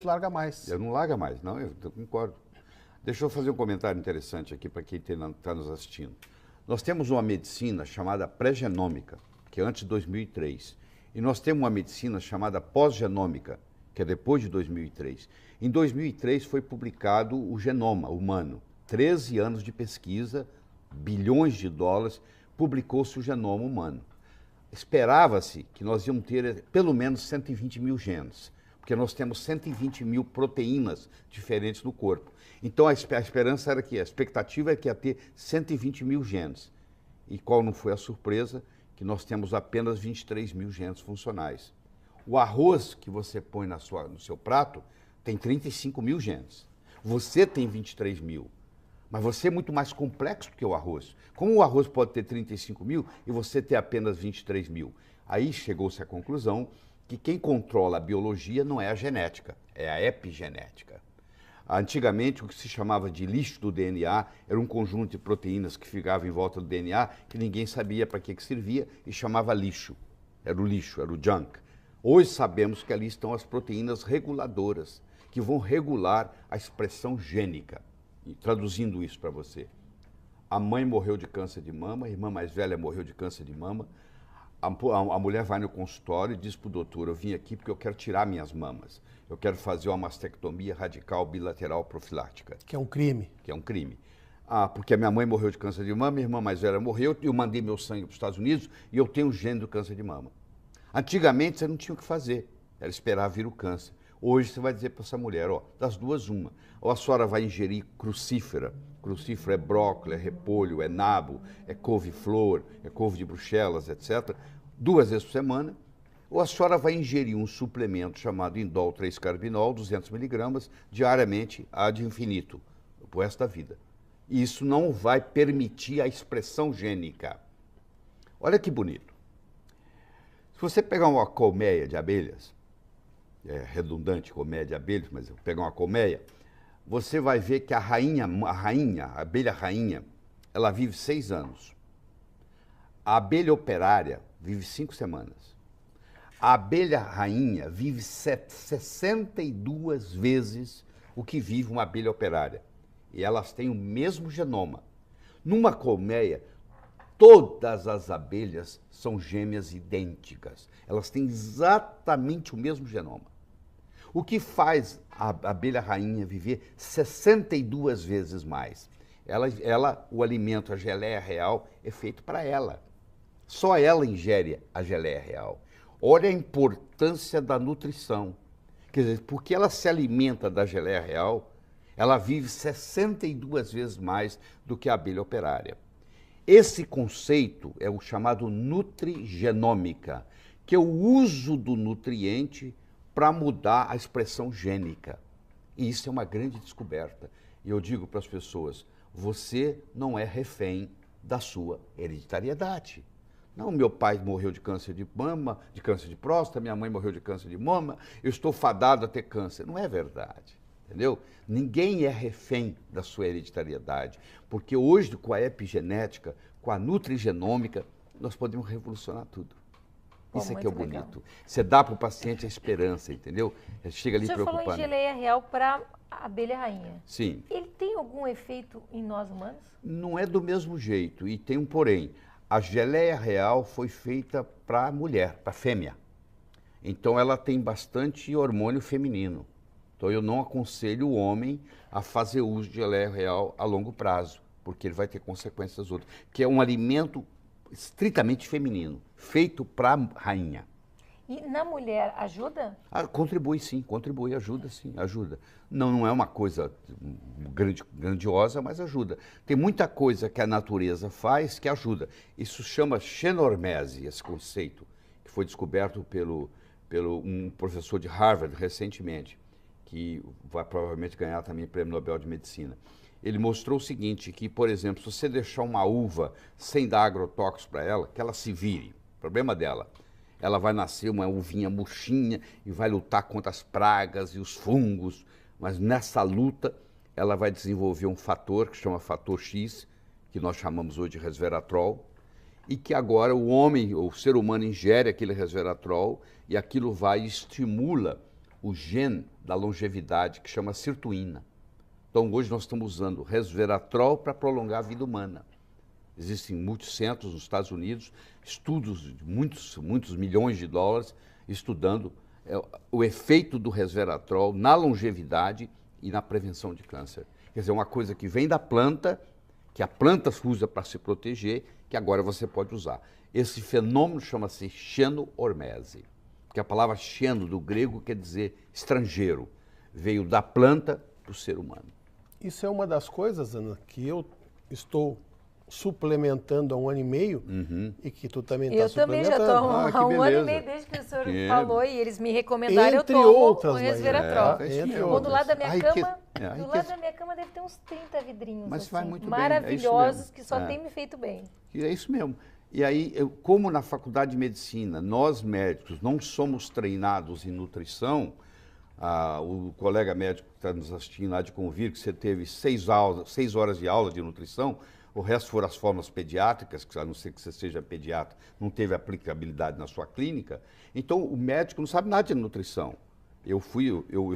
larga mais. Eu não larga mais, não, eu concordo. Deixa eu fazer um comentário interessante aqui para quem está nos assistindo. Nós temos uma medicina chamada pré-genômica, que é antes de 2003. E nós temos uma medicina chamada pós-genômica, que é depois de 2003. Em 2003 foi publicado o genoma humano. 13 anos de pesquisa, bilhões de dólares, publicou-se o genoma humano. Esperava-se que nós íamos ter pelo menos 120 mil genes, porque nós temos 120 mil proteínas diferentes no corpo. Então a esperança era que, a expectativa é que ia ter 120 mil genes. E qual não foi a surpresa? Que nós temos apenas 23 mil genes funcionais. O arroz que você põe no seu prato tem 35 mil genes. Você tem 23 mil. Mas você é muito mais complexo do que o arroz. Como o arroz pode ter 35 mil e você ter apenas 23 mil? Aí chegou-se à conclusão que quem controla a biologia não é a genética, é a epigenética. Antigamente, o que se chamava de lixo do DNA era um conjunto de proteínas que ficava em volta do DNA que ninguém sabia para que servia e chamava lixo. Era o lixo, era o junk. Hoje sabemos que ali estão as proteínas reguladoras, que vão regular a expressão gênica. E traduzindo isso para você, a mãe morreu de câncer de mama, a irmã mais velha morreu de câncer de mama, a mulher vai no consultório e diz para o doutor, eu vim aqui porque eu quero tirar minhas mamas, eu quero fazer uma mastectomia radical bilateral profilática. Que é um crime. Que é um crime. Porque a minha mãe morreu de câncer de mama, minha irmã mais velha morreu, eu mandei meu sangue para os Estados Unidos e eu tenho o gene do câncer de mama. Antigamente você não tinha o que fazer, era esperar vir o câncer. Hoje você vai dizer para essa mulher, ó, das duas uma, ou a senhora vai ingerir crucífera é brócolis, é repolho, é nabo, é couve-flor, é couve de Bruxelas, etc., 2 vezes por semana, ou a senhora vai ingerir um suplemento chamado indol 3-carbinol, 200 miligramas, diariamente, ad infinito, pro resto da vida. E isso não vai permitir a expressão gênica. Olha que bonito. Se você pegar uma colmeia de abelhas, é redundante colmeia de abelhas, mas eu pegar uma colmeia, você vai ver que a abelha rainha, ela vive 6 anos. A abelha operária vive 5 semanas. A abelha rainha vive 62 vezes o que vive uma abelha operária. E elas têm o mesmo genoma. Numa colmeia, todas as abelhas são gêmeas idênticas. Elas têm exatamente o mesmo genoma. O que faz a abelha rainha viver 62 vezes mais? O alimento, a geleia real, é feito para ela. Só ela ingere a geleia real. Olha a importância da nutrição. Quer dizer, porque ela se alimenta da geleia real, ela vive 62 vezes mais do que a abelha operária. Esse conceito é o chamado nutrigenômica, que é o uso do nutriente para mudar a expressão gênica. E isso é uma grande descoberta. E eu digo para as pessoas, você não é refém da sua hereditariedade. Não, meu pai morreu de câncer de mama, de câncer de próstata, minha mãe morreu de câncer de mama, eu estou fadado a ter câncer. Não é verdade, entendeu? Ninguém é refém da sua hereditariedade, porque hoje, com a epigenética, com a nutrigenômica, nós podemos revolucionar tudo. Isso aqui é o bonito. Legal. Você dá para o paciente a esperança, entendeu? Ele chega ali preocupado. Você falou em geleia real para a abelha rainha. Sim. Ele tem algum efeito em nós humanos? Não é do mesmo jeito, e tem um porém. A geleia real foi feita para a mulher, para a fêmea. Então ela tem bastante hormônio feminino. Então eu não aconselho o homem a fazer uso de geleia real a longo prazo, porque ele vai ter consequências outras. Que é um alimento estritamente feminino, feito para a rainha. E na mulher ajuda? Contribui sim, contribui, ajuda sim, ajuda. Não é uma coisa grandiosa, mas ajuda. Tem muita coisa que a natureza faz que ajuda. Isso chama xenormese, esse conceito, que foi descoberto pelo um professor de Harvard recentemente, que vai provavelmente ganhar também o Prêmio Nobel de Medicina. Ele mostrou o seguinte, que, por exemplo, se você deixar uma uva sem dar agrotóxicos para ela, que ela se vire, problema dela. Ela vai nascer uma uvinha murchinha e vai lutar contra as pragas e os fungos, mas nessa luta ela vai desenvolver um fator que chama fator X, que nós chamamos hoje de resveratrol, e que agora o homem, o ser humano ingere aquele resveratrol e aquilo vai e estimula o gene da longevidade, que chama sirtuína. Então, hoje nós estamos usando resveratrol para prolongar a vida humana. Existem muitos centros nos Estados Unidos, estudos de muitos milhões de dólares, estudando o efeito do resveratrol na longevidade e na prevenção de câncer. Quer dizer, uma coisa que vem da planta, que a planta usa para se proteger, que agora você pode usar. Esse fenômeno chama-se xenormese, porque a palavra xeno, do grego, quer dizer estrangeiro. Veio da planta para o ser humano. Isso é uma das coisas, Ana, que eu estou suplementando há 1 ano e meio e que tu também está suplementando. Eu também já estou há 1 ano e meio desde que o senhor falou e eles me recomendaram, Entre eu tomo outras, o resveratrol. entre Bom, do lado da minha outras. cama, do lado da minha cama deve ter uns 30 vidrinhos Mas assim, vai muito bem, maravilhosos, é que só mesmo. tem me feito bem. E é isso mesmo. E aí, como na faculdade de medicina, nós médicos não somos treinados em nutrição, o colega médico que está nos assistindo há de convir que você teve 6 horas de aula de nutrição, o resto foram as formas pediátricas, que a não ser que você seja pediatra, não teve aplicabilidade na sua clínica. Então, o médico não sabe nada de nutrição. Eu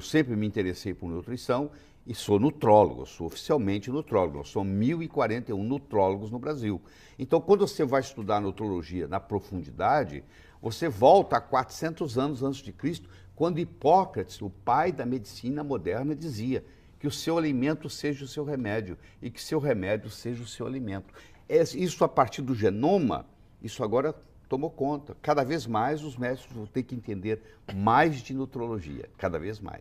sempre me interessei por nutrição e sou nutrólogo, sou oficialmente nutrólogo. Nós somos 1.041 nutrólogos no Brasil. Então, quando você vai estudar nutrologia na profundidade, você volta a 400 anos antes de Cristo, quando Hipócrates, o pai da medicina moderna, dizia que o seu alimento seja o seu remédio e que seu remédio seja o seu alimento. Isso a partir do genoma, isso agora tomou conta. Cada vez mais os médicos vão ter que entender mais de nutrologia, cada vez mais.